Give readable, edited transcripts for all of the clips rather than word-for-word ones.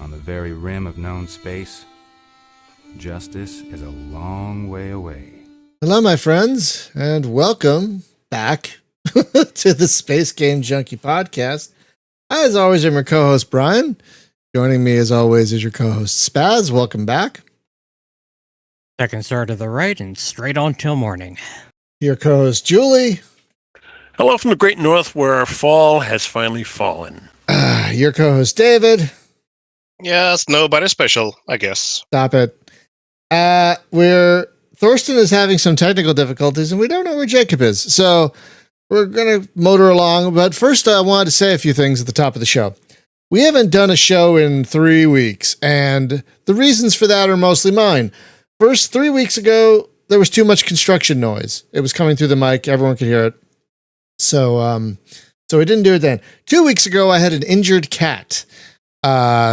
on the very rim of known space, justice is a long way away. Hello, my friends, and welcome back to the Space Game Junkie Podcast. As always, I'm your co-host, Brian. Joining me, as always, is your co-host, Spaz. Welcome back. Second star to the right and straight on till morning. Your co-host, Julie. Hello from the great north where fall has finally fallen. Your co-host, David. Yes, nobody special, I guess. Stop it. Thorsten is having some technical difficulties, and we don't know where Jacob is. So we're going to motor along. But first, I wanted to say a few things at the top of the show. We haven't done a show in 3 weeks, and the reasons for that are mostly mine. First, 3 weeks ago, there was too much construction noise. It was coming through the mic. Everyone could hear it. So we didn't do it then. 2 weeks ago, I had an injured cat.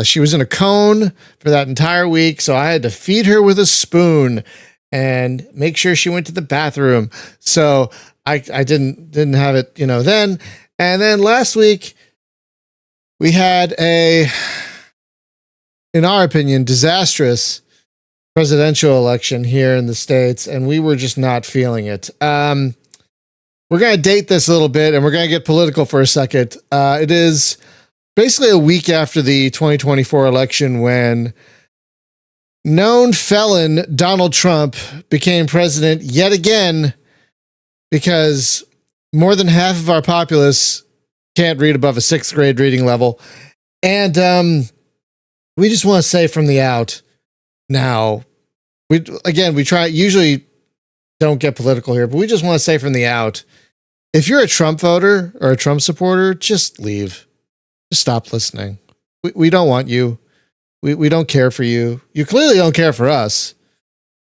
She was in a cone for that entire week, so I had to feed her with a spoon and make sure she went to the bathroom. So I didn't have it, then. And then last week we had in our opinion, disastrous presidential election here in the States, and we were just not feeling it. We're going to date this a little bit, and we're going to get political for a second. It is basically a week after the 2024 election when known felon Donald Trump became president yet again because more than half of our populace can't read above a 6th grade reading level. And we just want to say from the out now, we usually don't get political here, but we just want to say from the out, if you're a Trump voter or a Trump supporter, just leave. Just stop listening. We don't want you. We don't care for you. You clearly don't care for us.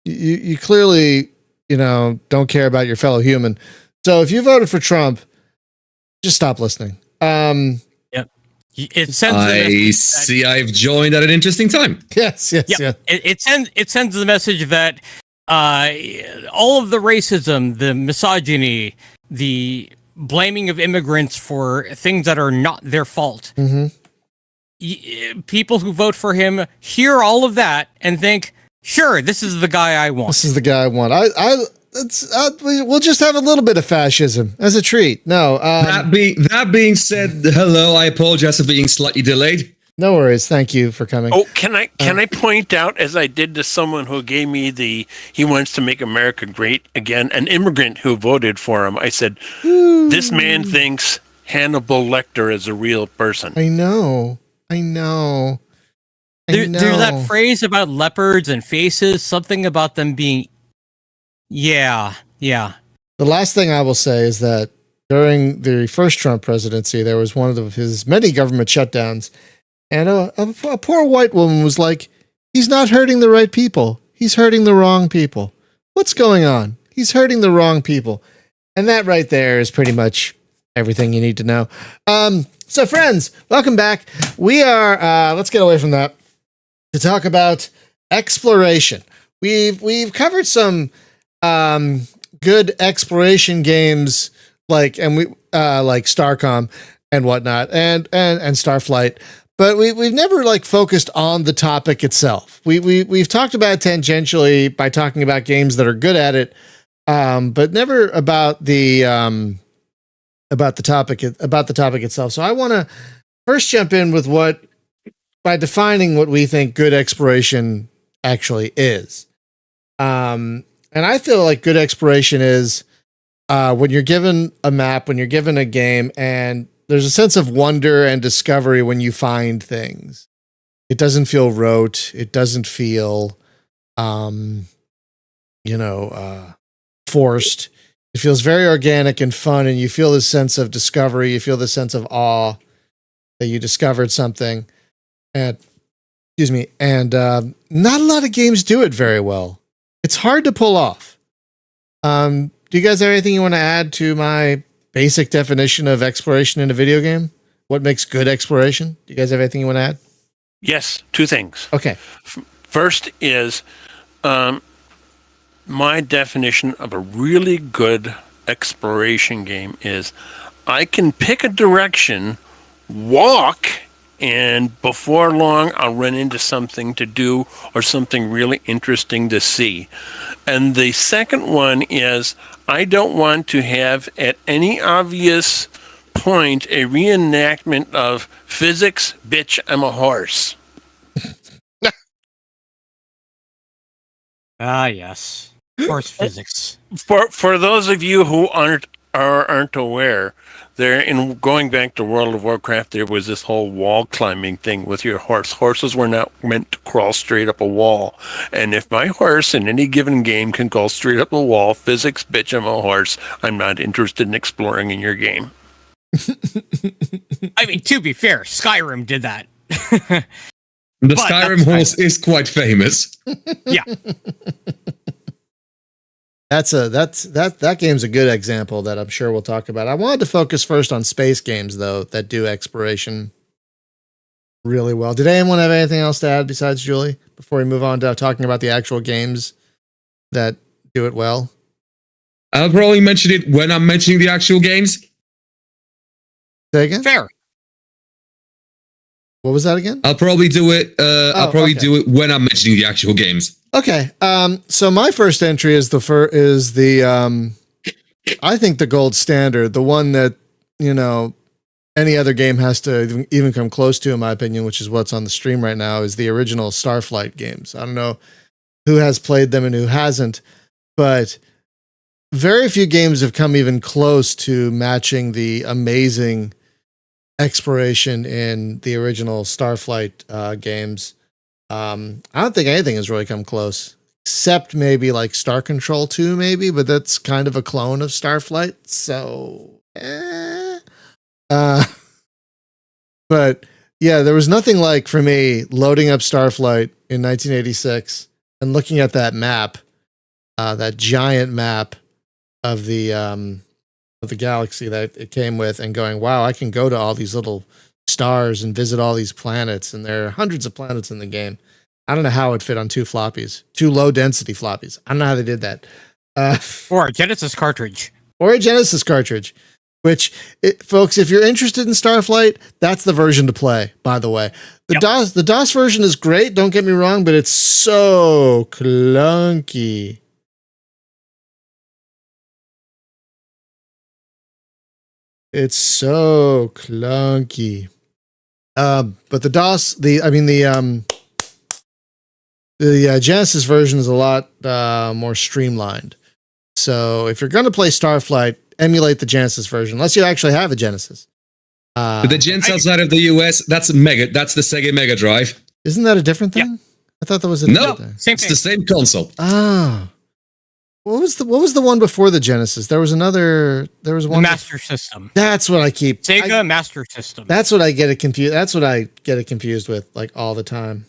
You clearly, don't care about your fellow human. So if you voted for Trump, just stop listening. Yep. It sends. I've joined at an interesting time. Yes. It sends the message that all of the racism, the misogyny, the blaming of immigrants for things that are not their fault. Mm-hmm. People who vote for him hear all of that and think, "Sure, this is the guy I want." This is the guy I want. We'll just have a little bit of fascism as a treat. No. That being said, hello. I apologize for being slightly delayed. No worries. Thank you for coming. Oh, can I point out, as I did to someone who gave me he wants to make America great again, an immigrant who voted for him, I said, this man thinks Hannibal Lecter is a real person. I know. There's that phrase about leopards and faces, something about them being, yeah. The last thing I will say is that during the first Trump presidency, there was one of his many government shutdowns, and a poor white woman was like, he's not hurting the right people. He's hurting the wrong people. What's going on? He's hurting the wrong people. And that right there is pretty much everything you need to know. So friends, welcome back. We are, let's get away from that to talk about exploration. We've covered some good exploration games like Starcom and whatnot and Starflight. But we've never focused on the topic itself. We've talked about it tangentially by talking about games that are good at it, but never about the topic itself. So I want to first jump in with by defining what we think good exploration actually is. And I feel like good exploration is when you're given a map, when you're given a game, and there's a sense of wonder and discovery when you find things. It doesn't feel rote. It doesn't feel, forced. It feels very organic and fun, and you feel this sense of discovery. You feel this sense of awe that you discovered something. And not a lot of games do it very well. It's hard to pull off. Do you guys have anything you want to add to my basic definition of exploration in a video game? What makes good exploration? Do you guys have anything you want to add? Yes, 2 things. Okay. First is my definition of a really good exploration game is I can pick a direction, walk and before long, I'll run into something to do or something really interesting to see. And the second one is I don't want to have at any obvious point a reenactment of physics, bitch, I'm a horse. Ah, yes. Horse physics. For those of you who aren't aware, there in going back to World of Warcraft, there was this whole wall climbing thing with your horse. Horses were not meant to crawl straight up a wall. And if my horse in any given game can crawl straight up a wall, physics, bitch, I'm a horse. I'm not interested in exploring in your game. I mean, to be fair, Skyrim did that. The Skyrim horse is quite famous. Yeah. That game's a good example that I'm sure we'll talk about. I wanted to focus first on space games though that do exploration really well. Did anyone have anything else to add besides Julie before we move on to talking about the actual games that do it well? I'll probably mention it when I'm mentioning the actual games. Say again? Fair. What was that again? I'll probably do it. Do it when I'm mentioning the actual games. Okay. So my first entry is I think the gold standard, the one that, any other game has to even come close to, in my opinion, which is what's on the stream right now, is the original Starflight games. I don't know who has played them and who hasn't, but very few games have come even close to matching the amazing exploration in the original Starflight games. I don't think anything has really come close, except maybe like Star Control 2, maybe, but that's kind of a clone of Starflight. So, but yeah, there was nothing like, for me, loading up Starflight in 1986 and looking at that map, that giant map of the galaxy that it came with, and going, wow, I can go to all these little stars and visit all these planets, and there are hundreds of planets in the game. I don't know how it fit on two low density floppies. I don't know how they did that. Or a Genesis cartridge. Which, folks, if you're interested in Starflight, that's the version to play, by the way. The DOS version is great, don't get me wrong, but it's so clunky. It's so clunky. But the Genesis version is a lot more streamlined. So if you're going to play Starflight, emulate the Genesis version, unless you actually have a Genesis. But the gens outside of the US, that's the Sega Mega Drive. Isn't that a different thing? Yeah. I thought that was a different thing. Same It's thing. the same console. Ah. What was the one before the Genesis? There was one. Master System. That's what I keep. Sega Master System. That's what I get it confused. That's what I get it confused with, like, all the time.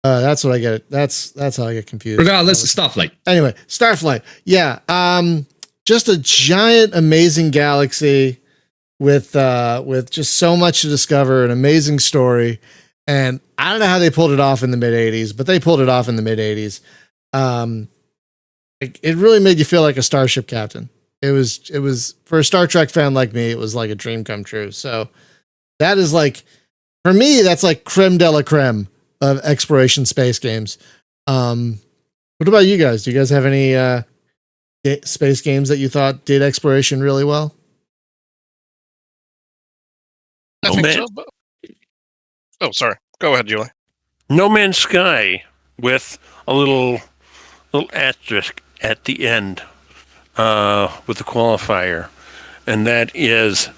That's what I get it. That's how I get confused. Regardless, Starflight. Anyway, Starflight. Yeah. Just a giant, amazing galaxy with just so much to discover, an amazing story. And I don't know how they pulled it off in the mid 80s, but they pulled it off in the mid 80s. It really made you feel like a starship captain. It was for a Star Trek fan like me, it was like a dream come true. So that is, like, for me, that's like creme de la creme of exploration space games. What about you guys? Do you guys have any space games that you thought did exploration really well? I think so. But... Oh, sorry. Go ahead, Julie. No Man's Sky with a little asterisk at the end with the qualifier, and that is,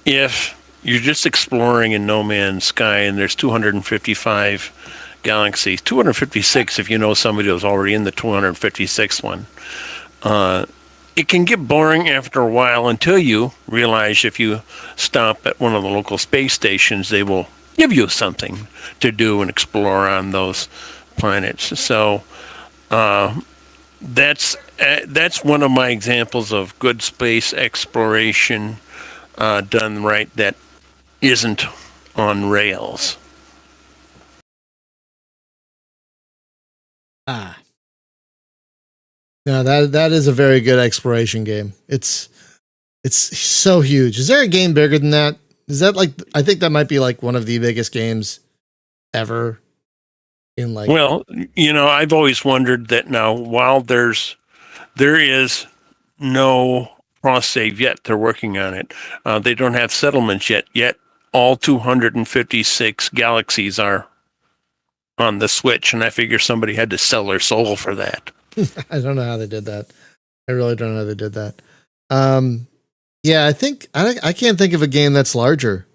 if you're just exploring in No Man's Sky and there's 255 galaxies, 256 if you know somebody who's already in the 256th one, it can get boring after a while until you realize if you stop at one of the local space stations, they will give you something to do and explore on those planets. So that's one of my examples of good space exploration done right that isn't on rails. No, that is a very good exploration game. It's so huge. Is there a game bigger than that? Is that like? I think that might be like one of the biggest games ever. In like, Well, I've always wondered that now, while there is no cross save yet, they're working on it. They don't have settlements yet. All 256 galaxies are on the Switch, and I figure somebody had to sell their soul for that. I don't know how they did that. I really don't know how they did that. Yeah, I think I can't think of a game that's larger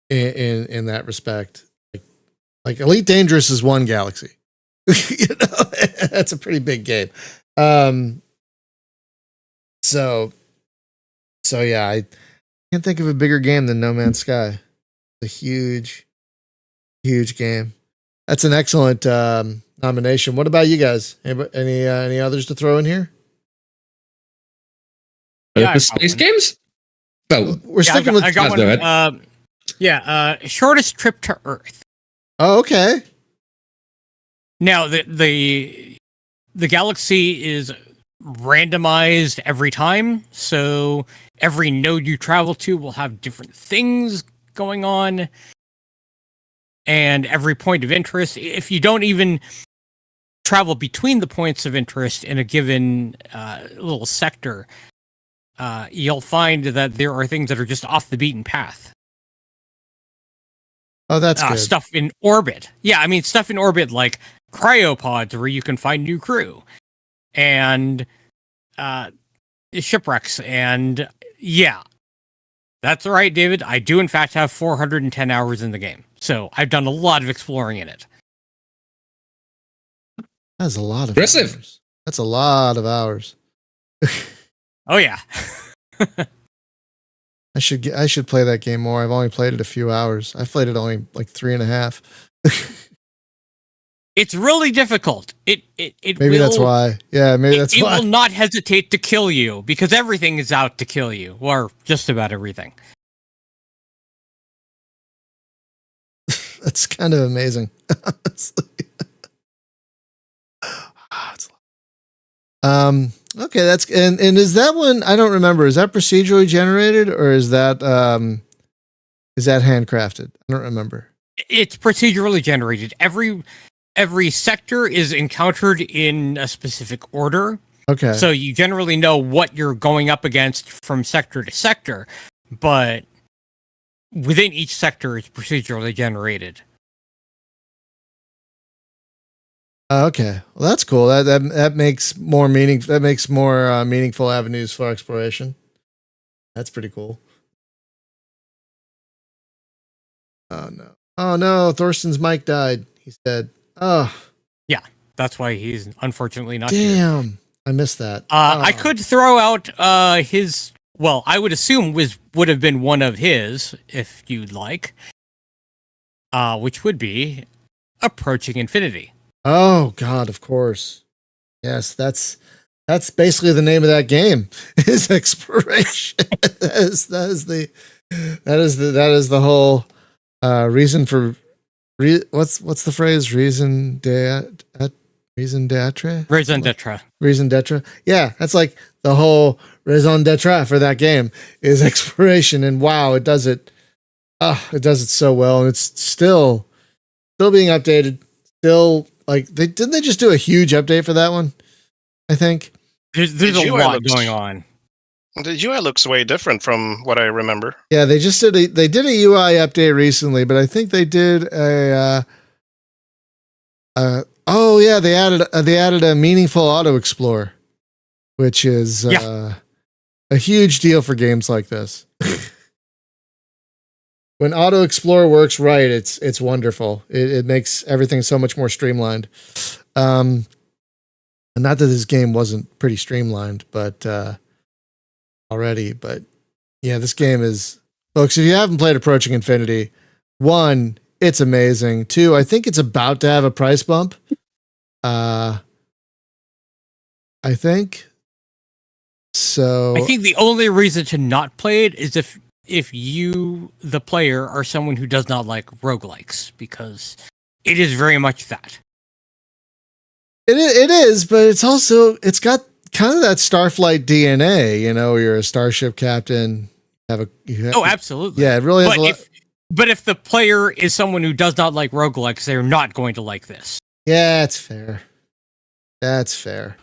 in that respect. Like Elite Dangerous is one galaxy. That's a pretty big game. So yeah, I can't think of a bigger game than No Man's Sky. It's a huge game. That's an excellent nomination. What about you guys? Any others to throw in here? Yeah, The space games? Oh, We're sticking with. I got Go one. Shortest trip to Earth. Oh, okay. Now the galaxy is randomized every time, so every node you travel to will have different things going on, and every point of interest. If you don't even travel between the points of interest in a given little sector, you'll find that there are things that are just off the beaten path. Oh, that's good. Stuff in orbit. Yeah, I mean, stuff in orbit like cryopods where you can find new crew and shipwrecks. And yeah, that's all right, David. I do, in fact, have 410 hours in the game. So I've done a lot of exploring in it. That's a lot of Impressive. hours. That's a lot of hours. Oh, yeah. I should play that game more. I've only played it a few hours. I've played it only like 3.5. It's really difficult. Maybe that's why. Yeah, maybe that's why. It will not hesitate to kill you because everything is out to kill you, or just about everything. That's kind of amazing. Honestly. Okay, that's and is that one? I don't remember. Is that procedurally generated or is that handcrafted? I don't remember. It's procedurally generated. Every sector is encountered in a specific order. Okay. So you generally know what you're going up against from sector to sector, but within each sector it's procedurally generated. Okay, well that's cool. That makes more meaning. That makes more meaningful avenues for exploration. That's pretty cool. Oh no! Thorsten's mic died. He said, "Oh, Yeah, that's why he's unfortunately not here. damn! I missed that." I could throw out his. Well, I would assume would have been one of his, if you'd like. Which would be Approaching Infinity. Oh God, of course. Yes, that's basically the name of that game. Is exploration. that is the whole reason for what's the phrase? Raison d'etre. Raison d'etre. Yeah, that's like the whole raison d'etre for that game is exploration, and wow, it does it. It does it so well, and it's still being updated. Still, like didn't they just do a huge update for that one? I think There's a lot going on. The UI looks way different from what I remember. Yeah, they just did a UI update recently, but I think they did they added a meaningful auto explore, which is a huge deal for games like this. When auto explore works right, it's wonderful. It makes everything so much more streamlined. And not that this game wasn't pretty streamlined, but already. But yeah, this game is, folks. If you haven't played Approaching Infinity, 1, it's amazing. 2, I think it's about to have a price bump. I think so. I think the only reason to not play it is if you, the player, are someone who does not like roguelikes, because it is very much that. It is, but it's got kind of that Starflight DNA. You know, you're a starship captain, Oh, absolutely. Yeah, it really has but if the player is someone who does not like roguelikes, they're not going to like this. Yeah, it's fair. That's fair.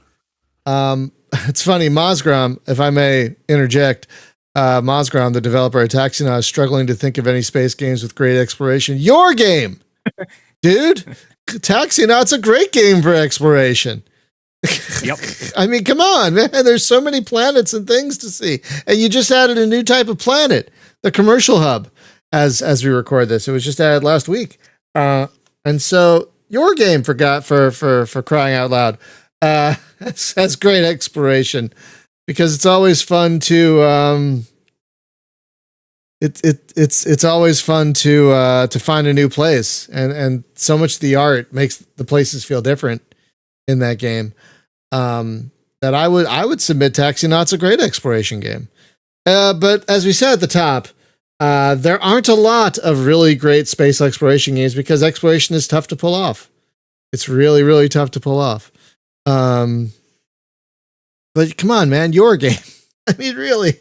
It's funny, Mosgrom, if I may interject, Mosgrom, the developer of Taxonaut, is struggling to think of any space games with great exploration. Your game, dude. Taxonaut's a great game for exploration. Yep. I mean, come on, man. There's so many planets and things to see. And you just added a new type of planet, the commercial hub, as we record this. It was just added last week. And so your game for crying out loud has great exploration, because it's always fun to it's always fun to find a new place, and so much of the art makes the places feel different in that game. That I would submit Taxonaut's a great exploration game. But as we said at the top, there aren't a lot of really great space exploration games because exploration is tough to pull off. It's really, really tough to pull off. But come on, man, your game. I mean, really.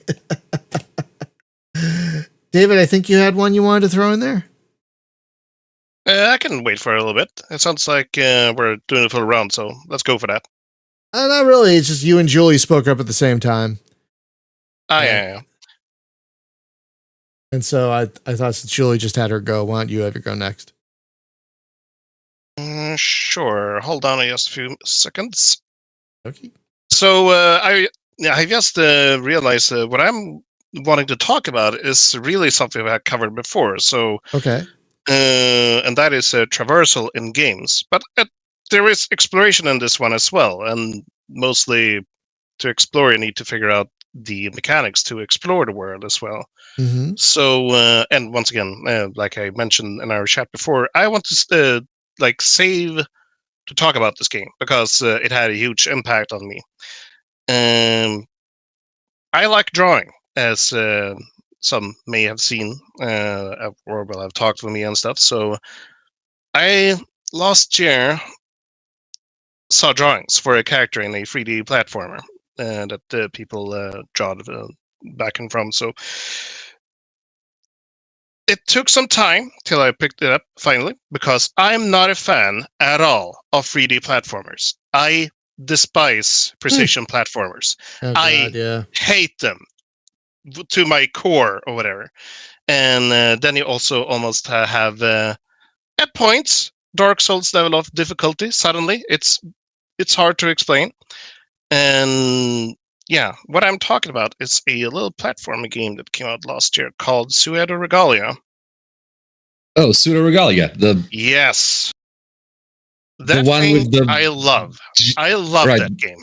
David, I think you had one you wanted to throw in there. I can wait for a little bit. It sounds like we're doing a full round, so let's go for that. Not really. It's just you and Julie spoke up at the same time. Yeah. And so I thought since Julie just had her go, why don't you have your go next? Sure. Hold on just a few seconds. Okay. So I just realized what I'm wanting to talk about is really something I've covered before. So okay, and that is traversal in games, but there is exploration in this one as well, and mostly to explore you need to figure out the mechanics to explore the world as well. Mm-hmm. So and once again, like I mentioned in our chat before, I want to save to talk about this game because it had a huge impact on me. I like drawing, as some may have seen or will have talked with me and stuff. So I last year saw drawings for a character in a 3D platformer that people draw back and from. So it took some time till I picked it up finally, because I'm not a fan at all of 3D platformers. I despise precision platformers. Oh, God, hate them to my core or whatever. And then you also almost have at points Dark Souls level of difficulty. Suddenly, it's hard to explain. And yeah, what I'm talking about is a little platformer game that came out last year called Pseudo Regalia. Oh, Pseudo Regalia. Yes. That the one thing with the I love. I love right. that game.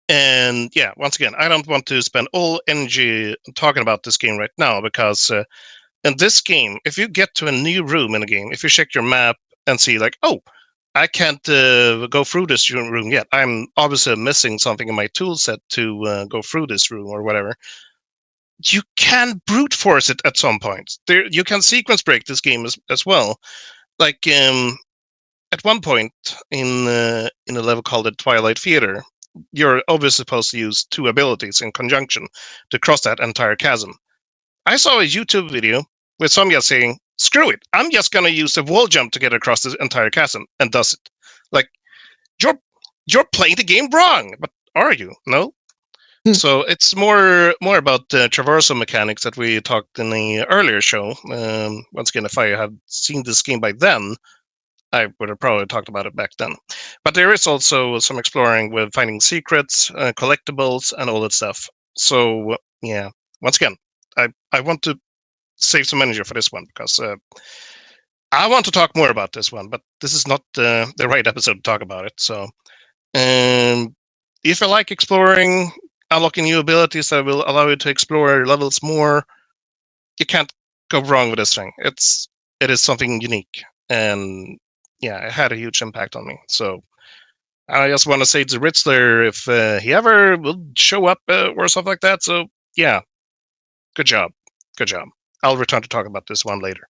And yeah, once again, I don't want to spend all energy talking about this game right now, because in this game, if you get to a new room in a game, if you check your map and see like, oh, I can't go through this room yet, I'm obviously missing something in my tool set to go through this room or whatever, you can brute force it at some point. You can sequence break this game as well. Like at one point in a level called the Twilight Theater, you're obviously supposed to use two abilities in conjunction to cross that entire chasm. I saw a YouTube video with some guy saying, screw it, I'm just going to use a wall jump to get across the entire chasm, and does it. Like, you're playing the game wrong, but are you? No? So it's more about the traversal mechanics that we talked in the earlier show. Once again, if I had seen this game by then, I would have probably talked about it back then. But there is also some exploring with finding secrets, collectibles, and all that stuff. So yeah, once again, I want to save some energy for this one, because I want to talk more about this one, but this is not the right episode to talk about it. So if you like exploring, unlocking new abilities that will allow you to explore levels more, you can't go wrong with this thing. It is something unique, and yeah, it had a huge impact on me. So I just want to say to Ritzler, if he ever will show up or something like that. So yeah, good job. I'll return to talk about this one later.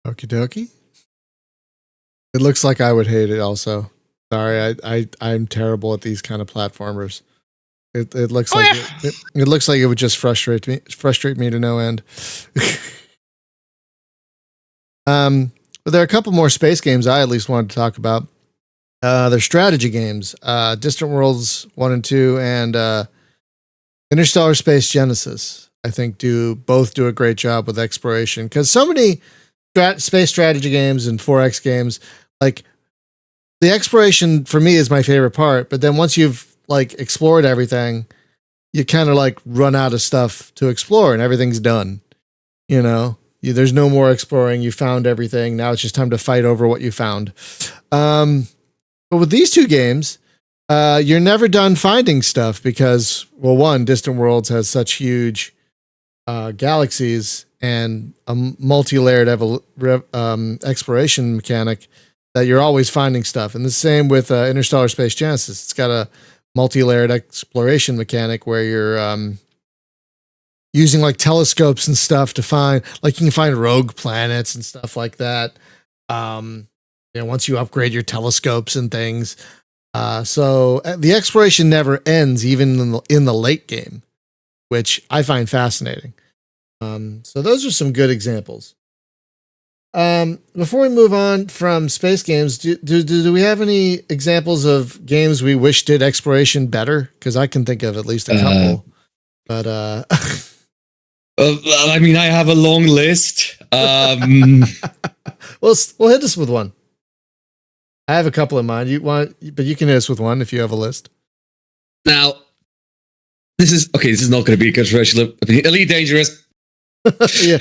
Okie dokie. It looks like I would hate it also. Sorry, I'm terrible at these kind of platformers. It looks Oh, like yeah. it looks like it would just frustrate me to no end. But there are a couple more space games I at least wanted to talk about. They're strategy games. Distant Worlds 1 and 2 and Interstellar Space Genesis, I think both do a great job with exploration, because so many space strategy games and 4X games, like the exploration for me is my favorite part, but then once you've like explored everything, you kind of like run out of stuff to explore and everything's done. You know, there's no more exploring. You found everything. Now it's just time to fight over what you found. But with these two games, you're never done finding stuff because, well, one, Distant Worlds has such huge galaxies and a multi-layered exploration mechanic that you're always finding stuff. And the same with Interstellar Space Genesis. It's got a multi-layered exploration mechanic where you're using like telescopes and stuff to find, like you can find rogue planets and stuff like that. Once you upgrade your telescopes and things. So the exploration never ends, even in the late game, which I find fascinating. So those are some good examples. Before we move on from space games, do we have any examples of games we wish did exploration better? Because I can think of at least a couple. But I mean, I have a long list. we'll hit us with one. I have a couple in mind. But you can hit us with one if you have a list. Now, this is not going to be a controversial opinion. Elite Dangerous. Yeah.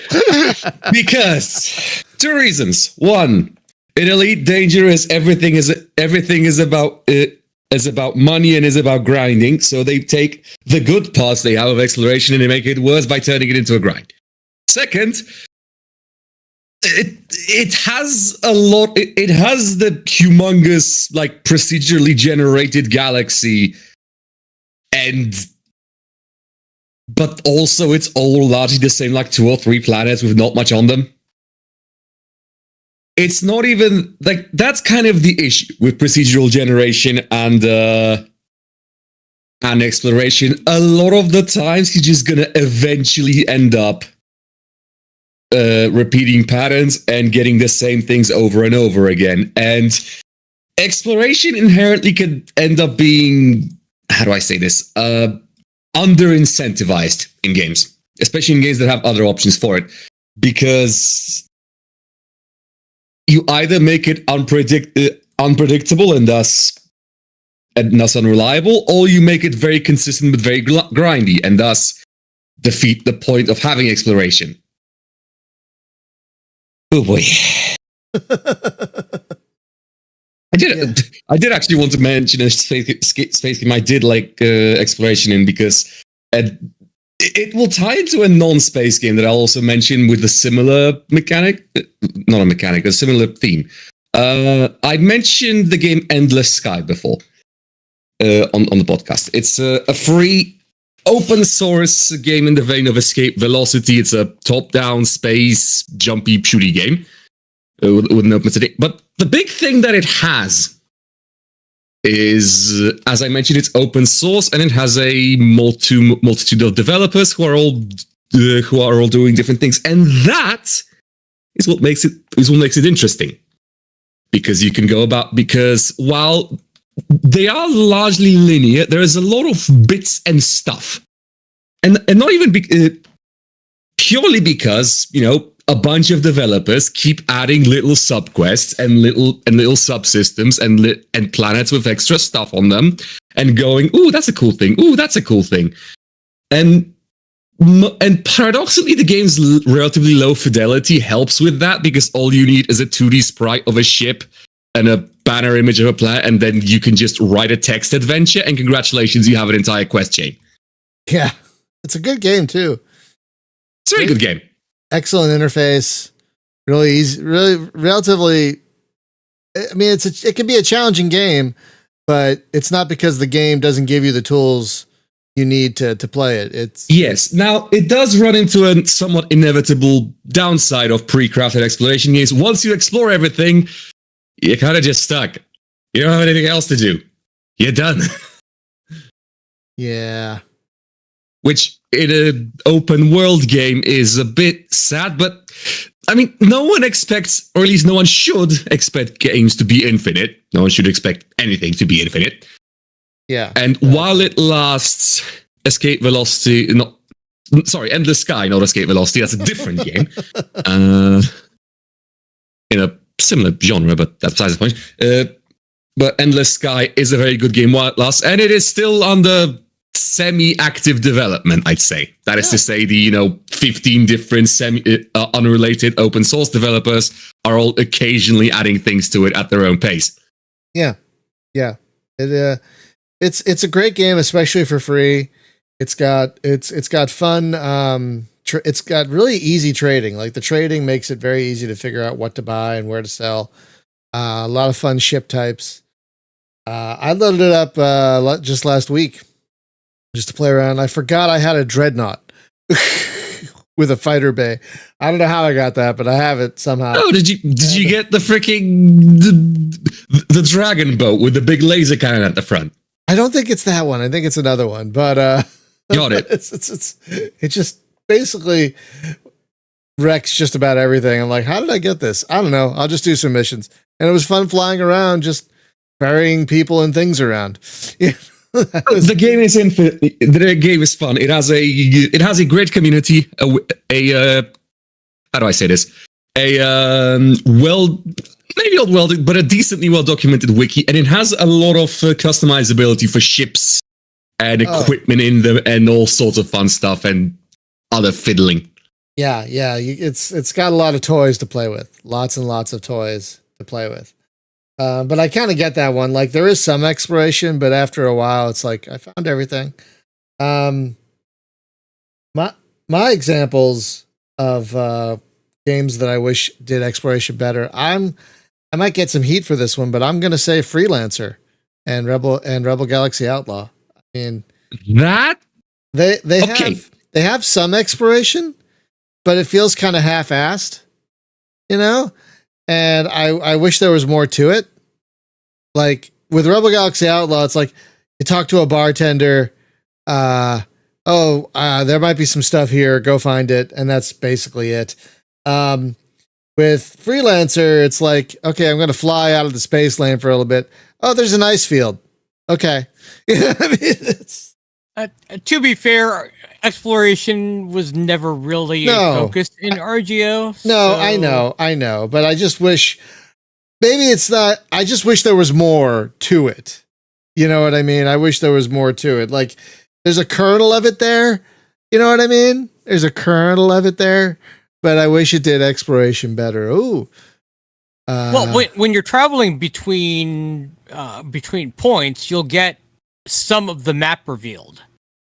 Because 2 reasons. One, in Elite Dangerous, everything is about money and is about grinding. So they take the good parts they have of exploration and they make it worse by turning it into a grind. Second, it has a lot. It has the humongous, like, procedurally generated galaxy, but also it's all largely the same, like 2 or 3 planets with not much on them. It's not even like that's kind of the issue with procedural generation and exploration. A lot of the times you're just gonna eventually end up repeating patterns and getting the same things over and over again. And exploration inherently could end up being, how do I say this, under-incentivized in games, especially in games that have other options for it, because you either make it unpredictable and thus unreliable, or you make it very consistent but very grindy and thus defeat the point of having exploration. Oh boy. I did actually want to mention a space game I did like exploration in, because it will tie into a non-space game that I'll also mention with a similar mechanic. Not a mechanic, a similar theme. I mentioned the game Endless Sky before on the podcast. It's a free open source game in the vein of Escape Velocity. It's a top-down space jumpy shooty game with an open today. But the big thing that it has is, as I mentioned, it's open source and it has a multitude of developers who are all doing different things, and that is what makes it interesting. Because you can go about, because while they are largely linear, there is a lot of bits and stuff, and not even purely because, you know, a bunch of developers keep adding little subquests and little subsystems and planets with extra stuff on them, and going, "Ooh, that's a cool thing. Ooh, that's a cool thing," and paradoxically, the game's relatively low fidelity helps with that, because all you need is a 2D sprite of a ship and a banner image of a planet, and then you can just write a text adventure, and congratulations, you have an entire quest chain. Yeah, it's a good game too. It's a very good game. Excellent interface, really easy, really relatively. I mean, it can be a challenging game, but it's not because the game doesn't give you the tools you need to play it. Yes. Now, it does run into a somewhat inevitable downside of pre-crafted exploration games. Once you explore everything, you're kind of just stuck. You don't have anything else to do. You're done. Yeah. Which in an open world game is a bit sad, but I mean, no one expects, or at least no one should expect games to be infinite. No one should expect anything to be infinite. Yeah. And while it lasts, Escape Velocity, Endless Sky, not Escape Velocity, that's a different game. In a similar genre, but that's besides the point. But Endless Sky is a very good game while it lasts, and it is still under semi-active development, I'd say. That is to say, the 15 different unrelated open source developers are all occasionally adding things to it at their own pace. Yeah. It's a great game, especially for free. It's got fun. It's got really easy trading. Like the trading makes it very easy to figure out what to buy and where to sell. A lot of fun ship types. I loaded it up just last week just to play around. I forgot I had a dreadnought with a fighter bay. I don't know how I got that, but I have it somehow. Oh, did you get the freaking the dragon boat with the big laser cannon at the front? I don't think it's that one. I think it's another one. But got it. It just basically wrecks just about everything. I'm like, how did I get this? I don't know. I'll just do some missions, and it was fun flying around, just burying people and things around. The game is infinite. The game is fun. It has a great community. How do I say this? Maybe not well, but a decently well documented wiki, and it has a lot of customizability for ships and equipment in them, and all sorts of fun stuff and other fiddling. Yeah. It's got a lot of toys to play with. Lots and lots of toys to play with. But I kind of get that one. Like there is some exploration, but after a while, it's like I found everything. My examples of games that I wish did exploration better. I might get some heat for this one, but I'm gonna say Freelancer and Rebel Galaxy Outlaw. I mean that they have some exploration, but it feels kind of half-assed, And I wish there was more to it. Like with Rebel Galaxy Outlaw, it's like you talk to a bartender. There might be some stuff here. Go find it, and that's basically it. With Freelancer, it's like, okay, I'm going to fly out of the space lane for a little bit. Oh, there's an ice field. Okay. To be fair, exploration was never really focused in RGO. No, I know. But I just wish, maybe it's not, I just wish there was more to it. You know what I mean? I wish there was more to it. Like, there's a kernel of it there. You know what I mean? There's a kernel of it there. But I wish it did exploration better. Ooh. Well, when you're traveling between points, you'll get some of the map revealed.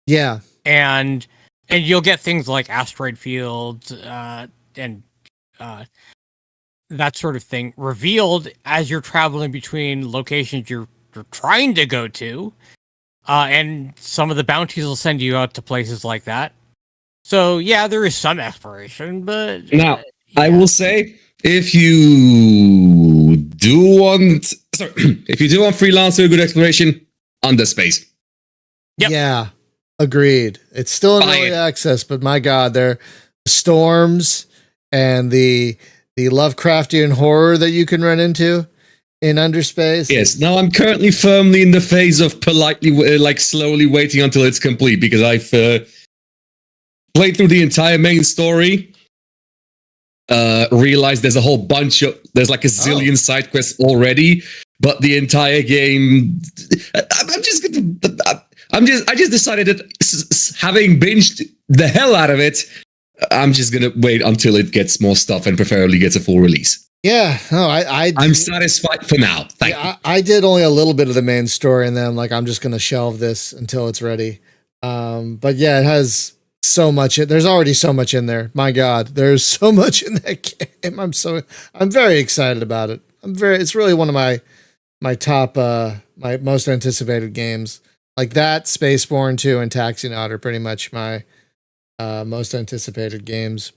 Yeah. And you'll get things like asteroid fields and that sort of thing revealed as you're traveling between locations you're trying to go to. And some of the bounties will send you out to places like that. So yeah, there is some exploration, but now I will say, if you do want Freelancer, good exploration, Underspace. Yep. Yeah, agreed. It's still in early access, but my God, the storms and the Lovecraftian horror that you can run into in Underspace. Yes. Now I'm currently firmly in the phase of politely, slowly waiting until it's complete, because I've played through the entire main story. Realized there's like a zillion side quests already, but the entire game, I just decided that having binged the hell out of it, I'm just gonna wait until it gets more stuff and preferably gets a full release. Yeah, no, I'm satisfied for now. Thank you. I did only a little bit of the main story, and then I'm just gonna shelve this until it's ready. But yeah, it has so much. There's already so much in there. My God, there's so much in that game. I'm very excited about it. It's really one of my top, my most anticipated games. Like that, Spaceborne 2 and Taxionaut are pretty much my most anticipated games.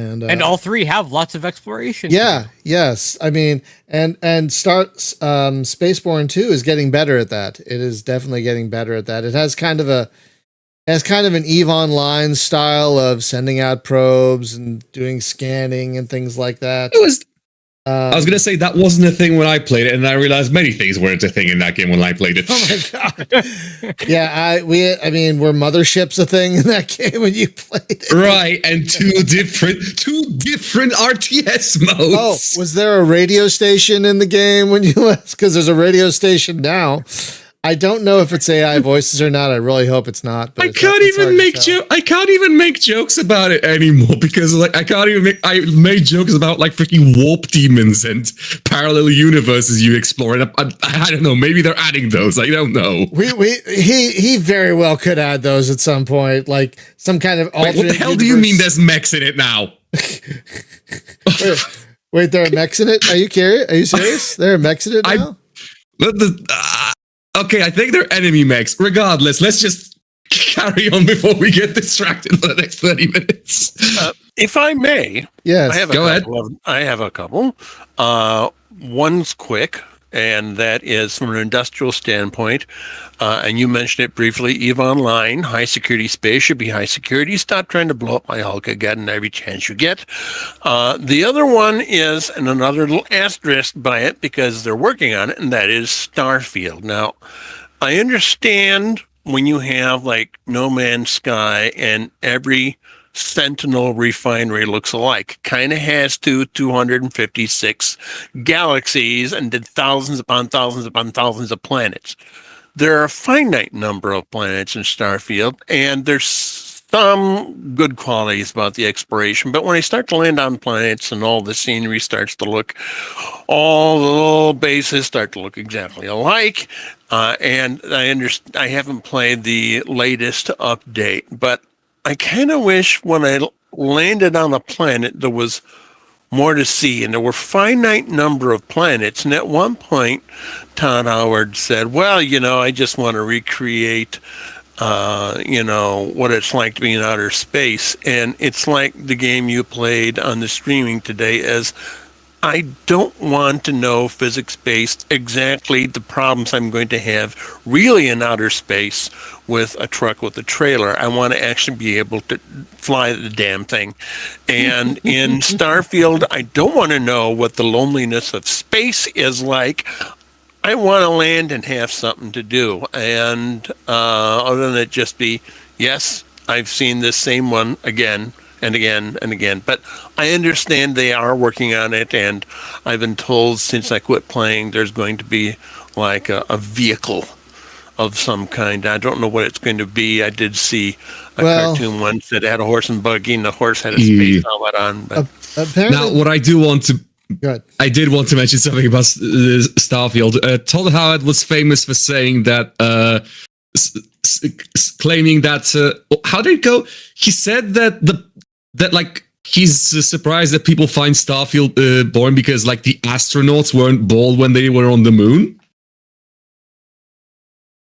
And all three have lots of exploration. Yeah, yes. I mean, and Spaceborne 2 is getting better at that. It is definitely getting better at that. It has kind of an EVE Online style of sending out probes and doing scanning and things like that. I was going to say that wasn't a thing when I played it, and I realized many things weren't a thing in that game when I played it. Oh my god! Yeah, were motherships a thing in that game when you played it? Right, and two different RTS modes. Oh, was there a radio station in the game when you left? Because there's a radio station now. I don't know if it's AI voices or not. I really hope it's not. But I can't even make jokes about it anymore because I made jokes about like freaking warp demons and parallel universes you explore. And I don't know. Maybe they're adding those. I don't know. He very well could add those at some point, like some kind of alternate. Wait, what the hell do you mean? There's mechs in it now? Wait, there are mechs in it? Are you serious? There are mechs in it now? Okay, I think they're enemy mechs. Regardless, let's just carry on before we get distracted for the next 30 minutes. If I may, yes, go ahead. I have a couple. One's quick, and that is from an industrial standpoint. And you mentioned it briefly, EVE Online, high security space should be high security. Stop trying to blow up my Hulk again every chance you get. The other one is, and another little asterisk by it because they're working on it, and that is Starfield. Now, I understand when you have like No Man's Sky and every Sentinel refinery looks alike. Kind of has 256 galaxies and did thousands upon thousands upon thousands of planets. There are a finite number of planets in Starfield, and there's some good qualities about the exploration. But when I start to land on planets and all the scenery starts to look, all the little bases start to look exactly alike. And I haven't played the latest update, but I kind of wish when I landed on a planet there was more to see, and there were finite number of planets. And at one point, Todd Howard said, well, I just want to recreate, what it's like to be in outer space. And it's like the game you played on the streaming today as I don't want to know physics-based exactly the problems I'm going to have really in outer space with a truck with a trailer. I want to actually be able to fly the damn thing. And in Starfield, I don't want to know what the loneliness of space is like. I want to land and have something to do. And other than it just be, yes, I've seen this same one again and again and again. But I understand they are working on it, and I've been told since I quit playing there's going to be like a vehicle of some kind. I don't know what it's going to be. I did see a cartoon once that had a horse and buggy, and the horse had a space helmet on. But now, what I did want to mention something about Starfield. Todd Howard was famous for saying that, claiming that, how did it go? He said that he's surprised that people find Starfield boring because like the astronauts weren't bald when they were on the moon.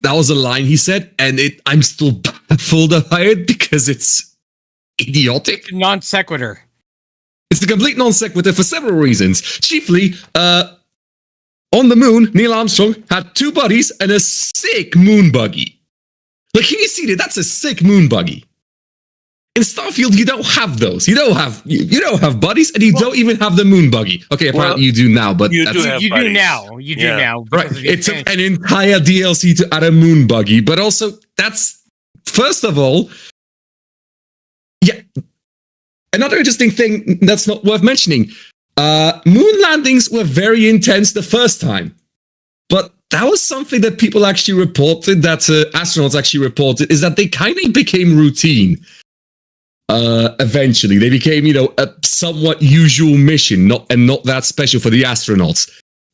That was a line he said, and I'm still baffled by it because it's idiotic. Non sequitur. It's a complete non sequitur for several reasons. Chiefly, on the moon, Neil Armstrong had two buddies and a sick moon buggy. Like, have you seen it? That's a sick moon buggy. In Starfield, you don't have those. You don't have buddies, and you don't even have the moon buggy. Okay, apparently you do now, but you do now. You do now. Right. It took an entire DLC to add a moon buggy, but also that's first of all, yeah. Another interesting thing that's not worth mentioning: moon landings were very intense the first time, but that was something that people actually reported. That astronauts actually reported is that they kind of became routine. Eventually, they became, a somewhat usual mission, not that special for the astronauts.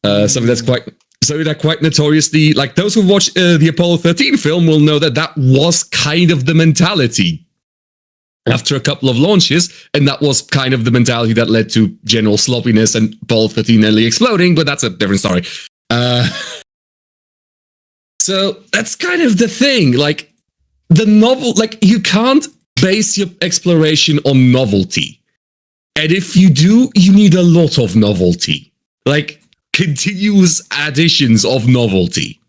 Something that quite notoriously, like those who watched the Apollo 13 film will know that was kind of the mentality after a couple of launches, and that was kind of the mentality that led to general sloppiness and Apollo 13 nearly exploding. But that's a different story. So that's kind of the thing. Like the novel, like you can't base your exploration on novelty. And if you do, you need a lot of novelty. Like, continuous additions of novelty.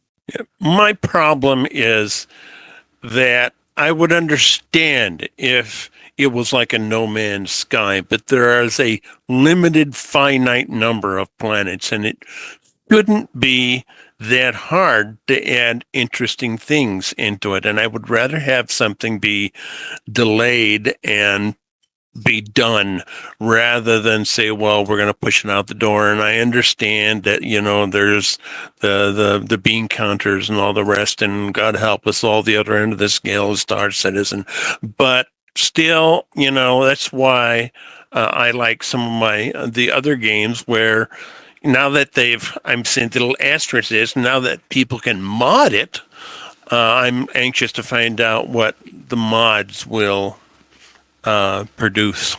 My problem is that I would understand if it was like a No Man's Sky, but there is a limited finite number of planets, and it shouldn't be that hard to add interesting things into it. And I would rather have something be delayed and be done rather than say, well, we're going to push it out the door. And I understand that, there's the bean counters and all the rest, and God help us, all the other end of the scale is Star Citizen. But still, that's why I like some of the other games where now that I'm saying the little asterisk is, now that people can mod it, I'm anxious to find out what the mods will produce.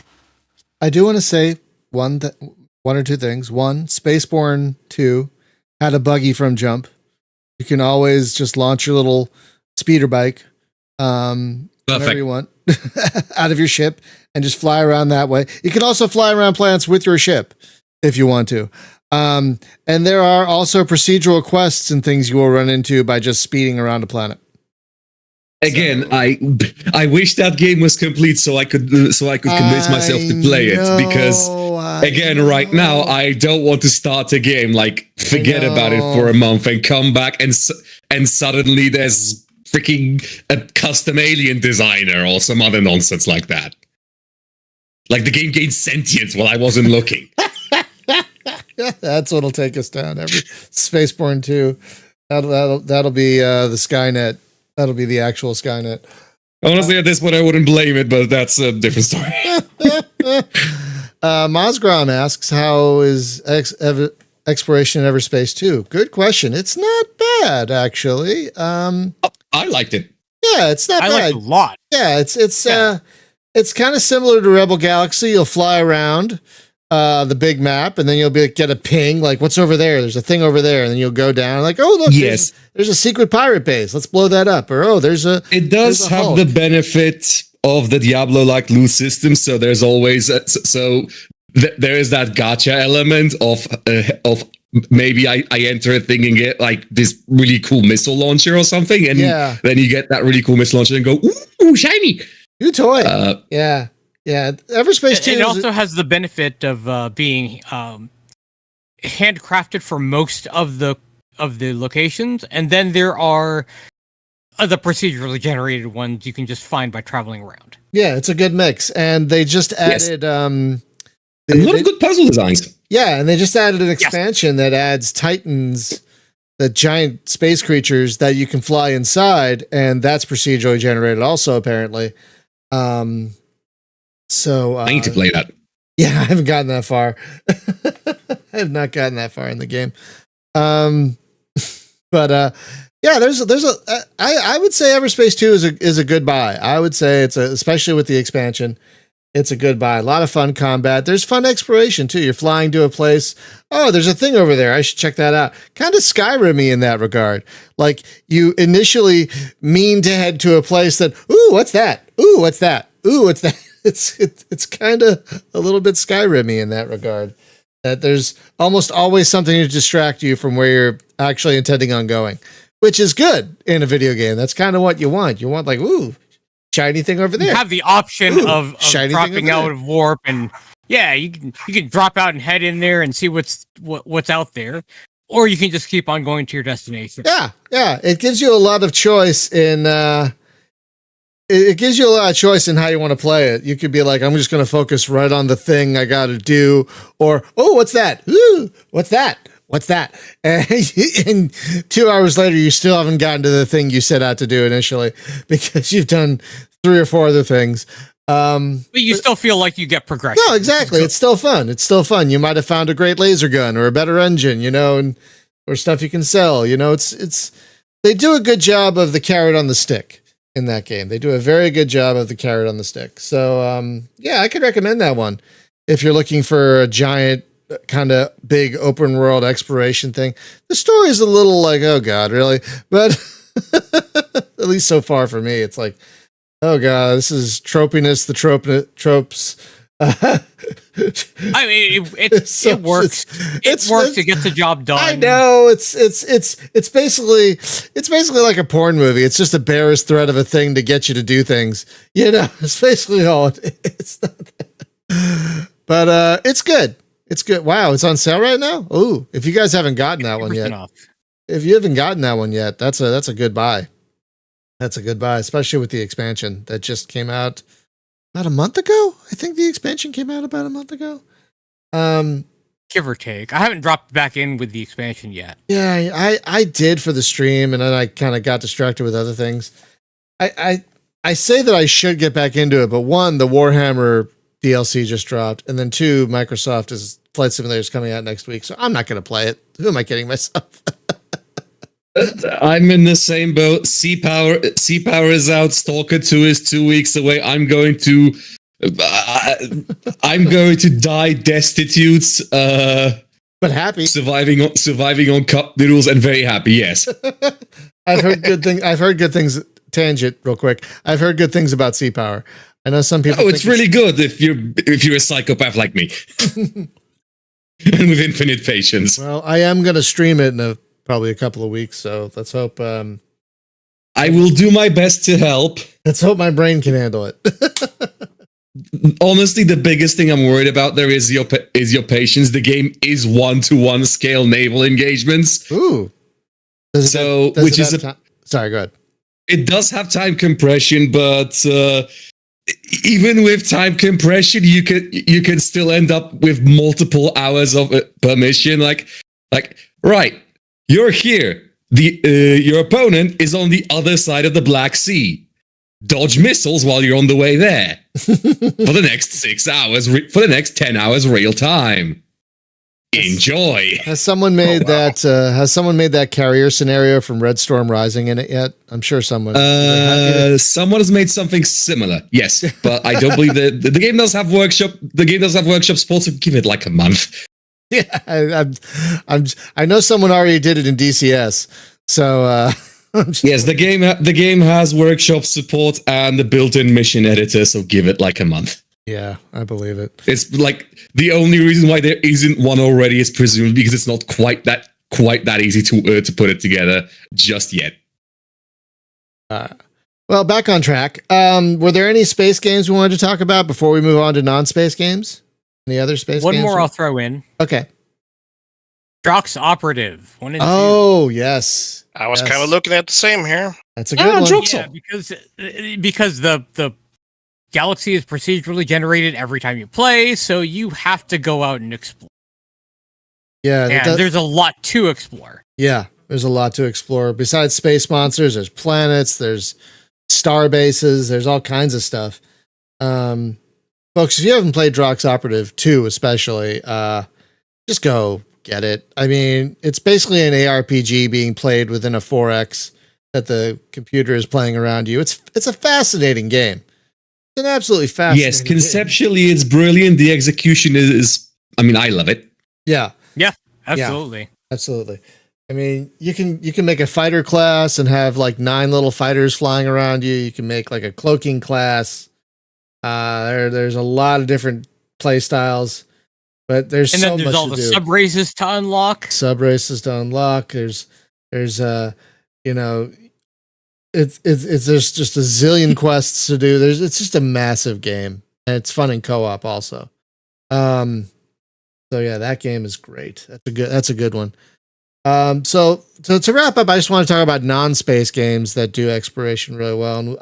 I do want to say one or two things. One, Spaceborne 2 had a buggy from jump. You can always just launch your little speeder bike whenever you want out of your ship and just fly around that way. You can also fly around planets with your ship if you want to. And there are also procedural quests and things you will run into by just speeding around a planet. Again, I wish that game was complete so I could convince myself to play it, because again, right now I don't want to start a game, like forget about it for a month and come back and suddenly there's freaking a custom alien designer or some other nonsense like that. Like the game gained sentience while I wasn't looking. That's what'll take us down. Every Spaceborne 2. That'll be the Skynet. That'll be the actual Skynet. Honestly, at this point, I wouldn't blame it, but that's a different story. Mosgrom asks, how is exploration in Everspace 2? Good question. It's not bad, actually. I liked it. Yeah, it's not bad. I liked it a lot. Yeah, it's kind of similar to Rebel Galaxy. You'll fly around the big map, and then you'll get a ping, like, what's over there? There's a thing over there, and then you'll go down, like, oh, look, yes, there's a secret pirate base. Let's blow that up. Or, oh, it does have Hulk. the benefit of the Diablo-like loot system, so there's always there is that gotcha element of maybe I enter a thing and get like this really cool missile launcher or something, and then you get that really cool missile launcher and go, ooh, shiny, new toy. Yeah. Everspace 2. It also has the benefit of being handcrafted for most of the locations, and then there are the procedurally generated ones you can just find by traveling around. Yeah, it's a good mix, and they just added a lot of good puzzle designs. Yeah, and they just added an expansion that adds Titans, the giant space creatures that you can fly inside, and that's procedurally generated also, apparently. So I need to play that. Yeah, I haven't gotten that far. I have not gotten that far in the game. But there's I would say Everspace 2 is a good buy. I would say especially with the expansion, it's a good buy. A lot of fun combat. There's fun exploration too. You're flying to a place. Oh, there's a thing over there. I should check that out. Kind of Skyrim-y in that regard. Like you initially mean to head to a place that, ooh, what's that? Ooh, what's that? Ooh, what's that? It's kind of a little bit Skyrim-y in that regard. That there's almost always something to distract you from where you're actually intending on going, which is good in a video game. That's kind of what you want. You want like, ooh, shiny thing over there. You have the option of dropping out of warp, and you can drop out and head in there and see what's out there, or you can just keep on going to your destination. Yeah, it gives you a lot of choice in. It gives you a lot of choice in how you want to play it. You could be like, I'm just going to focus right on the thing I got to do, or oh, what's that? Ooh, what's that? What's that? And 2 hours later, you still haven't gotten to the thing you set out to do initially because you've done 3 or 4 other things. But you still feel like you get progression. No, exactly. It's still fun. You might have found a great laser gun or a better engine, or stuff you can sell. It's they do a good job of the carrot on the stick in that game. They do a very good job of the carrot on the stick. So, I could recommend that one if you're looking for a giant kind of big open world exploration thing. The story is a little like, oh God, really? But at least so far for me, it's like, oh God, this is tropiness, the tropes I mean, it works. It works. It gets the job done. I know it's basically like a porn movie. It's just a barest threat of a thing to get you to do things. It's basically all it is. But it's good. It's good. Wow, it's on sale right now. Ooh, if you guys haven't gotten that one yet, if you haven't gotten that one yet, that's a good buy. That's a good buy, especially with the expansion that just came out about a month ago. I think the expansion came out about a month ago. Give or take. I haven't dropped back in with the expansion yet. Yeah, I did for the stream, and then I kind of got distracted with other things. I say that I should get back into it, but one, the Warhammer DLC just dropped, and then two, Microsoft Flight Simulator is coming out next week, so I'm not going to play it. Who am I kidding myself? I'm in the same boat. Sea Power is out. Stalker 2 is 2 weeks away. I'm going to die destitute. But happy. Surviving on cup noodles and very happy. Yes. I've heard good things. Tangent, real quick. I've heard good things about Sea Power. I know some people. Oh, it's really good if you're a psychopath like me, and with infinite patience. Well, I am going to stream it in probably a couple of weeks, so let's hope. I will do my best to help. Let's hope my brain can handle it. Honestly, the biggest thing I'm worried about there is your patience. The game is 1-to-1 scale naval engagements. Ooh. Sorry, go ahead. It does have time compression, but even with time compression, you can still end up with multiple hours of permission. Like, right, you're here. Your opponent is on the other side of the Black Sea. Dodge missiles while you're on the way there for the next 6 hours, for the next 10 hours real time. Enjoy. Has someone made that carrier scenario from Red Storm Rising in it yet? I'm sure someone. Someone has made something similar. Yes, but I don't believe that the game does have workshop. The game does have workshop support, so give it like a month. Yeah, I know someone already did it in DCS. So yes, the game has workshop support and the built-in mission editor, so give it like a month. Yeah, I believe it. It's like the only reason why there isn't one already is presumably because it's not quite that easy to put it together just yet. Well, back on track. Were there any space games we wanted to talk about before we move on to non-space games? Any other space games? One more I'll throw in. Okay. Drox Operative 1 and 2. Oh, yes. I was kind of looking at the same here. That's a good one. Yeah, because the galaxy is procedurally generated every time you play, so you have to go out and explore. Yeah, and there's a lot to explore. Yeah, there's a lot to explore. Besides space monsters, there's planets, there's star bases, there's all kinds of stuff. Folks, if you haven't played Drox Operative 2 especially, just go get it. I mean, it's basically an ARPG being played within a 4X that the computer is playing around you. It's a fascinating game. It's an absolutely fascinating Yes, conceptually it's brilliant. The execution is I love it. Yeah. Yeah, absolutely. Yeah, absolutely. I mean, you can make a fighter class and have like 9 little fighters flying around you. You can make like a cloaking class. There's a lot of different play styles, but there's so much to do. And then there's all the sub races to unlock. There's just a zillion quests to do. It's just a massive game, and it's fun in co-op also. So yeah, that game is great. That's a good one. So to wrap up, I just want to talk about non-space games that do exploration really well. And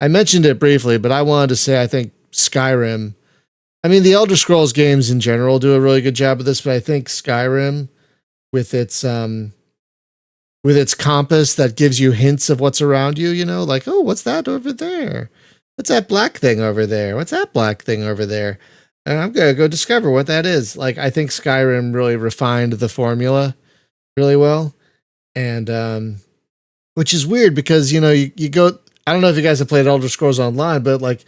I mentioned it briefly, but I wanted to say I think Skyrim. I mean, the Elder Scrolls games in general do a really good job of this, but I think Skyrim, with its compass that gives you hints of what's around you, like, oh, what's that over there? What's that black thing over there? What's that black thing over there? And I'm going to go discover what that is. Like, I think Skyrim really refined the formula really well. And, which is weird because, you go, I don't know if you guys have played Elder Scrolls Online, but like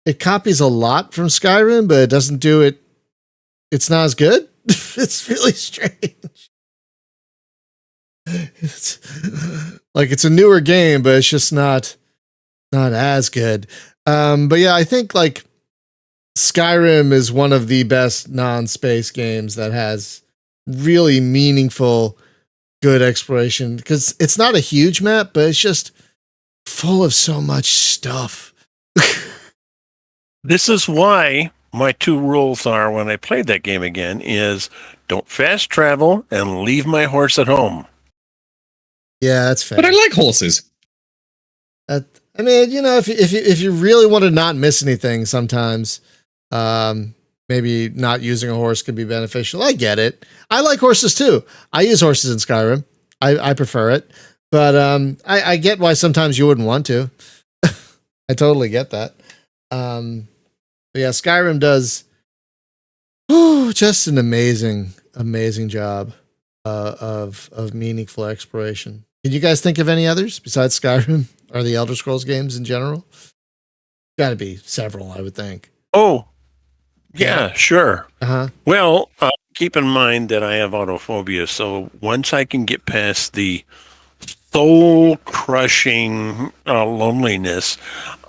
it copies a lot from Skyrim, but it doesn't do it. It's not as good. It's really strange. It's a newer game, but it's just not as good. But yeah, I think like Skyrim is one of the best non-space games that has really meaningful, good exploration, because it's not a huge map, but it's just full of so much stuff. This is why my 2 rules are when I play that game again is don't fast travel and leave my horse at home. Yeah, that's fair. But I like horses. I mean, if you really want to not miss anything, sometimes maybe not using a horse can be beneficial. I get it. I like horses too. I use horses in Skyrim. I prefer it, but I get why sometimes you wouldn't want to. I totally get that. But yeah, Skyrim does just an amazing job of meaningful exploration. Can you guys think of any others besides Skyrim or the Elder Scrolls games in general? Got to be several, I would think. Oh, yeah, sure. Uh-huh. Well, keep in mind that I have autophobia, so once I can get past the soul-crushing loneliness,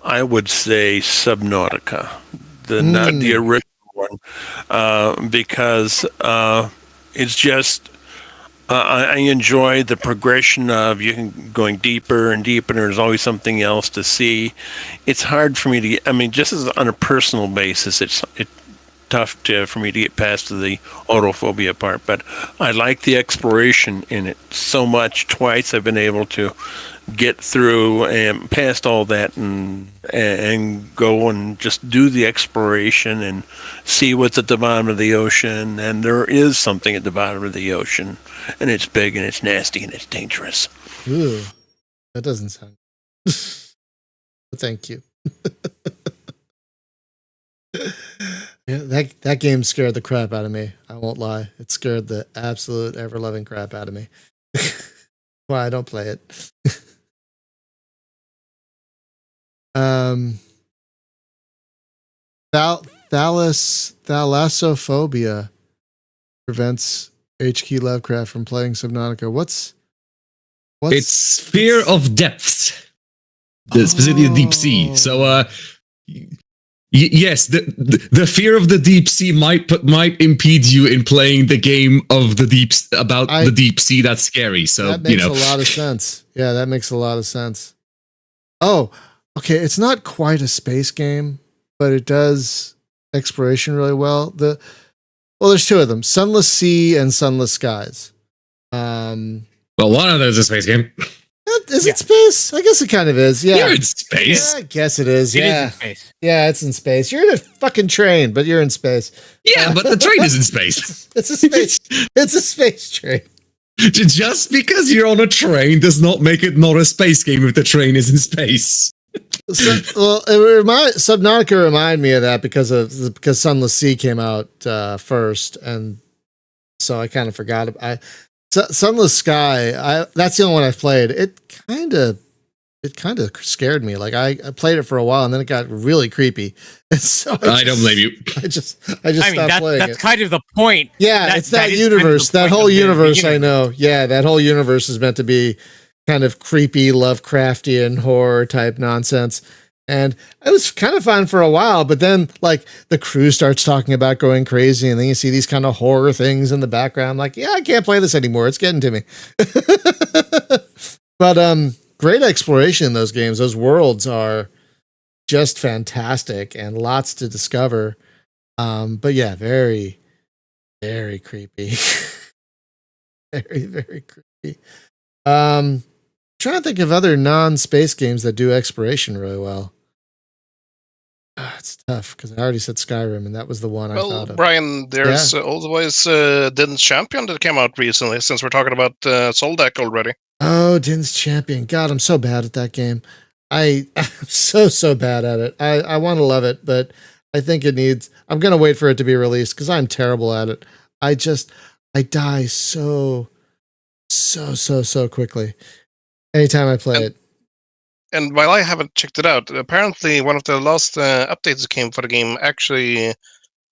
I would say Subnautica, not the original one, because it's just I enjoy the progression of going deeper and deeper, and there's always something else to see. It's hard for me to get, I mean, just as on a personal basis, it's tough for me to get past the autophobia part, but I like the exploration in it so much. Twice I've been able to get through and past all that and go and just do the exploration and see what's at the bottom of the ocean. And there is something at the bottom of the ocean, and it's big and it's nasty and it's dangerous. Ooh, that doesn't sound thank you. Yeah, that game scared the crap out of me. I won't lie. It scared the absolute ever-loving crap out of me. Why I don't play it. Thalassophobia prevents H.P. Lovecraft from playing Subnautica. What's It's fear of depths, specifically the deep sea. So, yes, the fear of the deep sea might impede you in playing the game of the the deep sea. That's scary. So that makes a lot of sense. Yeah, that makes a lot of sense. Oh, okay. It's not quite a space game, but it does exploration really well. There's 2 of them: Sunless Sea and Sunless Skies. Well, one of those is a space game. Is it space? I guess it kind of is. Yeah. You're in space. Yeah, I guess it is. It Yeah. is in space. Yeah, it's in space. You're in a fucking train, but you're in space. Yeah, but the train is in space. It's a space. It's a space train. Just because you're on a train does not make it not a space game if the train is in space. Subnautica reminded me of that because Sunless Sea came out first, and so I kind of forgot about. Sunless Sky. That's the only one I've played. It kind of scared me. Like I played it for a while, and then it got really creepy. And so I don't blame you. I just stopped playing that's it. kind of the point. Yeah, it's that is universe. Kind of that the whole point of universe, the I know. Yeah, that whole universe is meant to be kind of creepy, Lovecraftian horror type nonsense. And it was kind of fun for a while, but then like the crew starts talking about going crazy, and then you see these kind of horror things in the background. Like, yeah, I can't play this anymore. It's getting to me. But great exploration in those games. Those worlds are just fantastic and lots to discover. But yeah, very, very creepy. Very, very creepy. Trying to think of other non-space games that do exploration really well. It's tough because I already said Skyrim, and that was the one I thought of. Brian, there's always Din's Champion that came out recently, since we're talking about Soldeck already. Oh, Din's Champion. God, I'm so bad at that game. I'm so bad at it. I want to love it, but I think it needs... I'm going to wait for it to be released because I'm terrible at it. I die so quickly anytime I play it. And while I haven't checked it out, apparently one of the last updates that came for the game actually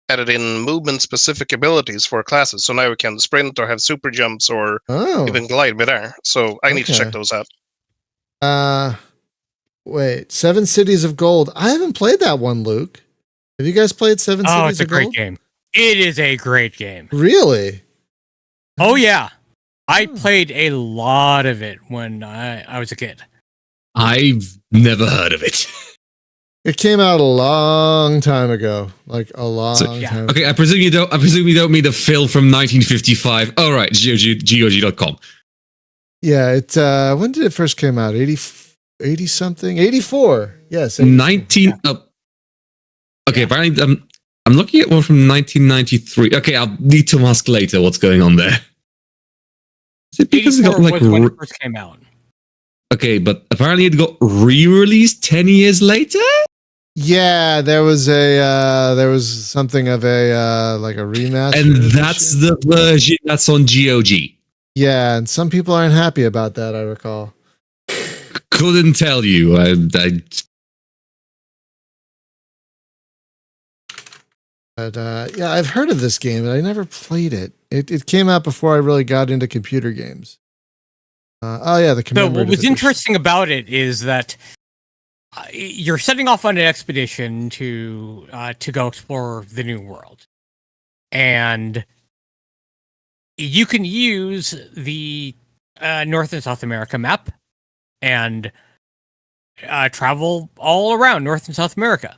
added in movement-specific abilities for classes. So now we can sprint or have super jumps or even glide midair. So I need to check those out. Wait, 7 Cities of Gold. I haven't played that one, Luke. Have you guys played Seven Cities Oh, it's a of great Gold? game. It is a great game. Really? Oh yeah, I played a lot of it when I was a kid. I've never heard of it. It came out a long time ago, like a long yeah. time. Okay, I presume you don't mean the Phil from 1955. Oh right, GOG.com. Yeah, it. When did it first came out? 80 something? 84. Yes. 19. Okay, apparently I'm looking at one from 1993. Okay, I'll need to ask later what's going on there. Is it because it got 84 like was when it first came out. okay, but apparently it got re-released 10 years later? Yeah, there was something of a like a remaster. And that's the version that's on GOG. Yeah, and some people aren't happy about that, I recall. Couldn't tell you. But yeah, I've heard of this game, but I never played it. It came out before I really got into computer games. Oh yeah, the So commemorative what was edition. interesting about it is that you're setting off on an expedition to go explore the New World, and you can use the North and South America map and travel all around North and South America,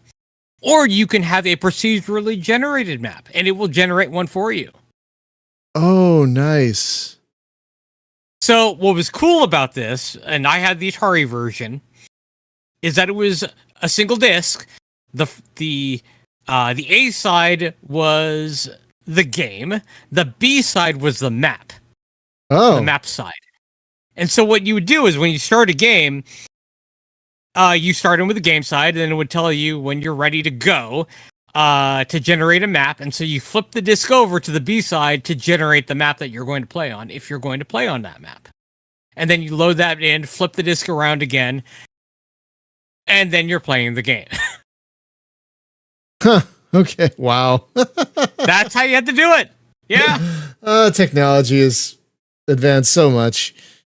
or you can have a procedurally generated map, and it will generate one for you. Oh, nice. So what was cool about this, and I had the Atari version, is that it was a single disc. The A side was the game. The B side was the map. Oh, The map side. And so what you would do is when you start a game, you start in with the game side, and then it would tell you when you're ready to go to generate a map. And so you flip the disc over to the B side to generate the map that you're going to play on, if you're going to play on that map. And then you load that in, flip the disc around again, and then you're playing the game. huh. Okay. Wow. That's how you had to do it. Yeah. Technology has advanced so much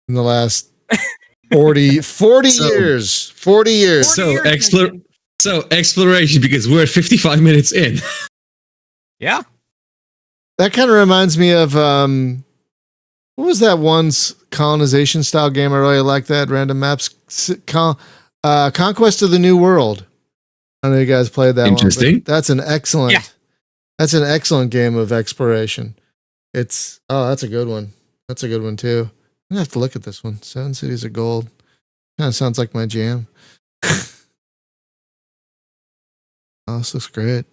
in the last 40 years. 40 years. So exploration, because we're 55 minutes in. Yeah. That kind of reminds me of what was that one colonization style game I really like? That Random Maps Conquest of the New World. I know you guys played that. Interesting. One, that's an excellent game of exploration. That's a good one. That's a good one too. I'm gonna have to look at this one. 7 Cities of Gold. Kind of sounds like my jam. Oh, this looks great.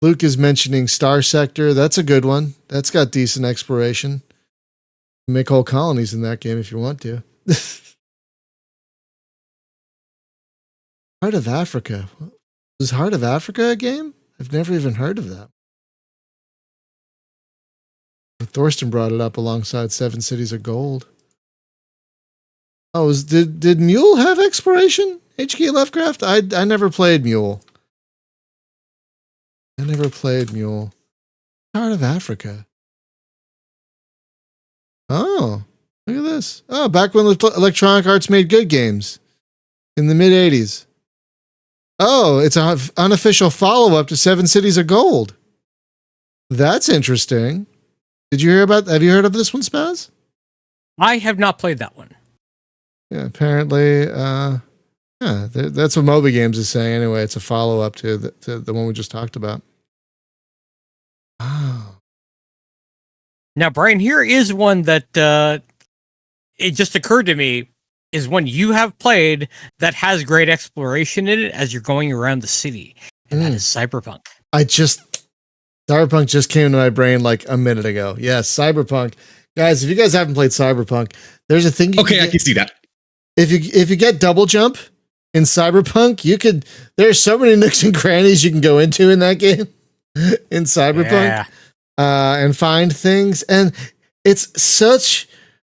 Luke is mentioning Star Sector. That's a good one. That's got decent exploration. Make whole colonies in that game if you want to. Heart of Africa. Was Heart of Africa a game? I've never even heard of that. Thorsten brought it up alongside 7 Cities of Gold. Oh, did Mule have exploration? H.K. Lovecraft? I never played Mule. Heart of Africa. Oh, look at this. Oh, back when Electronic Arts made good games in the mid 80s. Oh, it's an unofficial follow-up to 7 Cities of Gold. That's interesting. Have you heard of this one, Spaz? I have not played that one. Yeah, apparently, that's what Moby Games is saying anyway. It's a follow-up to the one we just talked about. Wow. Now, Brian, here is one that it just occurred to me is one you have played that has great exploration in it as you're going around the city, and that is Cyberpunk. Cyberpunk just came to my brain like a minute ago. Yes, Cyberpunk. Guys, if you guys haven't played Cyberpunk, there's a thing I can see that. If you get double jump in Cyberpunk, there's so many nooks and crannies you can go into in that game in Cyberpunk and find things. And it's such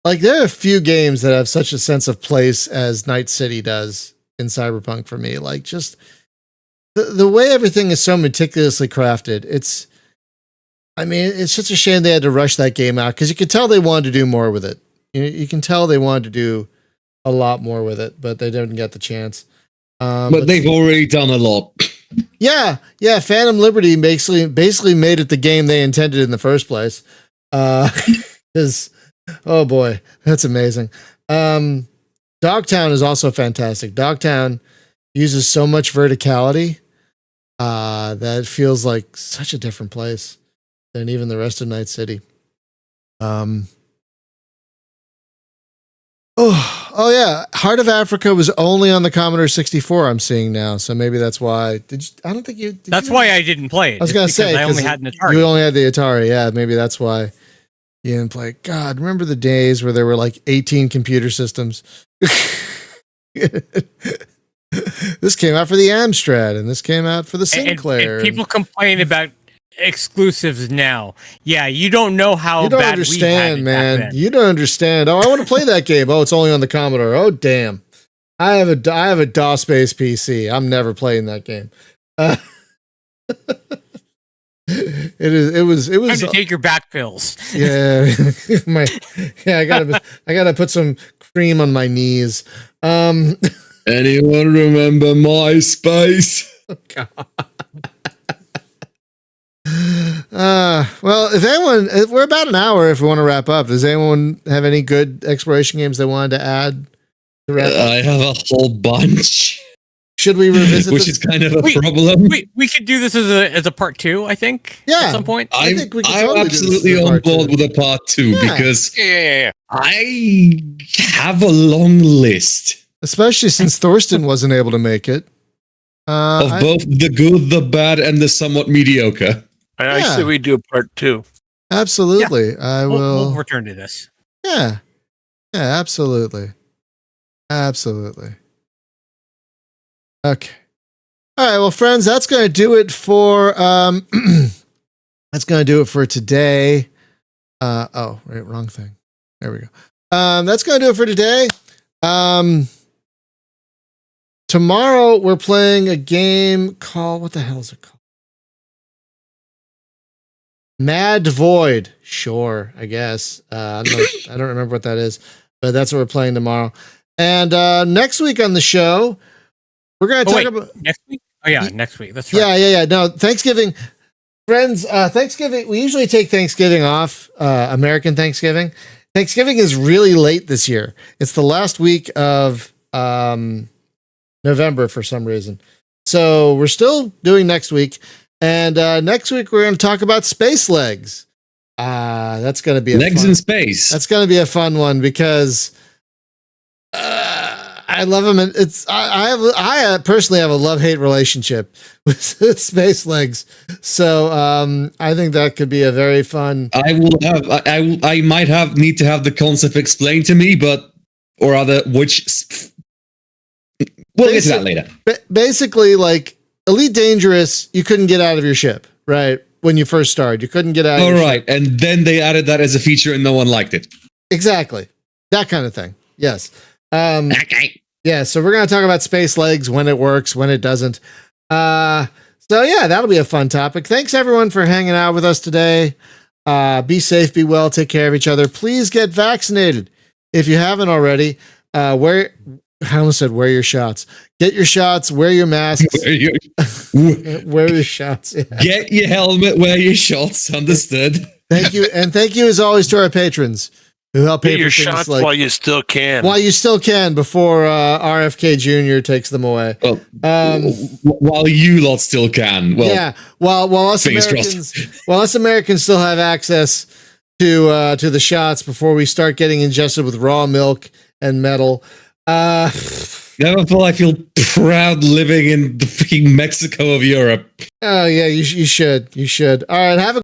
like there are a few games that have such a sense of place as Night City does in Cyberpunk for me. Like just the way everything is so meticulously crafted. It's such a shame they had to rush that game out because you could tell they wanted to do more with it. You can tell they wanted to do a lot more with it, but they didn't get the chance. But they've already done a lot. Yeah. Phantom Liberty basically made it the game they intended in the first place. Because oh boy, that's amazing. Dogtown is also fantastic. Dogtown uses so much verticality that it feels like such a different place than even the rest of Night City. Oh yeah, Heart of Africa was only on the Commodore 64. I'm seeing now, so maybe that's why. I don't think you. That's why I didn't play it. I was gonna say I only had an Atari. You only had the Atari, yeah. Maybe that's why you didn't play. God, remember the days where there were like 18 computer systems. This came out for the Amstrad, and this came out for the Sinclair. And people complain about exclusives now. Yeah, you don't know how you don't bad understand, we had it man. back then. You don't understand. Oh, I want to play that game. Oh, it's only on the Commodore. Oh, damn. I have a DOS-based PC. I'm never playing that game. It was Time to take your back pills. Yeah. I gotta put some cream on my knees. Anyone remember MySpace? Oh, God. Well, if we're about an hour, if we want to wrap up, does anyone have any good exploration games they wanted to add to wrap up? I have a whole bunch. Should we revisit which this? is kind of a problem. We could do this as a part 2, I think. Yeah. At some point. I think we could I'm totally do this absolutely as a on part board two. with a part 2 Yeah. because Yeah. I have a long list Especially since Thorsten wasn't able to make it. of both the good, the bad, and the somewhat mediocre. I Yeah. say we do part 2. Absolutely. I will. We'll return to this. Yeah. Yeah, absolutely. Absolutely. Okay. All right, well, friends, that's going to do it for that's going to do it for today. Oh, right, wrong thing. There we go. That's going to do it for today. Tomorrow we're playing a game called, what the hell is it called? Mad Void. Sure, I guess. I don't remember what that is, but that's what we're playing tomorrow. And next week on the show, we're going to talk about next week. Oh yeah, next week. That's right. Yeah. No, Thanksgiving, friends. Thanksgiving. We usually take Thanksgiving off. American Thanksgiving. Thanksgiving is really late this year. It's the last week of November for some reason. So we're still doing next week. And next week we're going to talk about space legs. That's going to be in space. That's going to be a fun one because I love them. And I personally have a love-hate relationship with space legs. So I think that could be a very fun. I might need to have the concept explained to me, we'll get to that later. Basically, like Elite Dangerous, you couldn't get out of your ship, right? When you first started, you couldn't get out of your ship. And then they added that as a feature and no one liked it. Exactly. That kind of thing. Yes. Okay. Yeah, so we're going to talk about space legs, when it works, when it doesn't. So yeah, that'll be a fun topic. Thanks everyone for hanging out with us today. Be safe, be well, take care of each other. Please get vaccinated if you haven't already. I almost said wear your shots. Get your shots, wear your masks. Wear your shots. Yeah. Get your helmet, wear your shots. Understood. Thank you. And thank you as always to our patrons who help pay Get for your things shots like, while you still can. while you still can before RFK Jr. takes them away. Well, while you lot still can. Well, yeah. While us Americans still have access to the shots before we start getting ingested with raw milk and metal. Never I feel proud living in the freaking Mexico of Europe. Oh yeah, you should. You should. All right, have a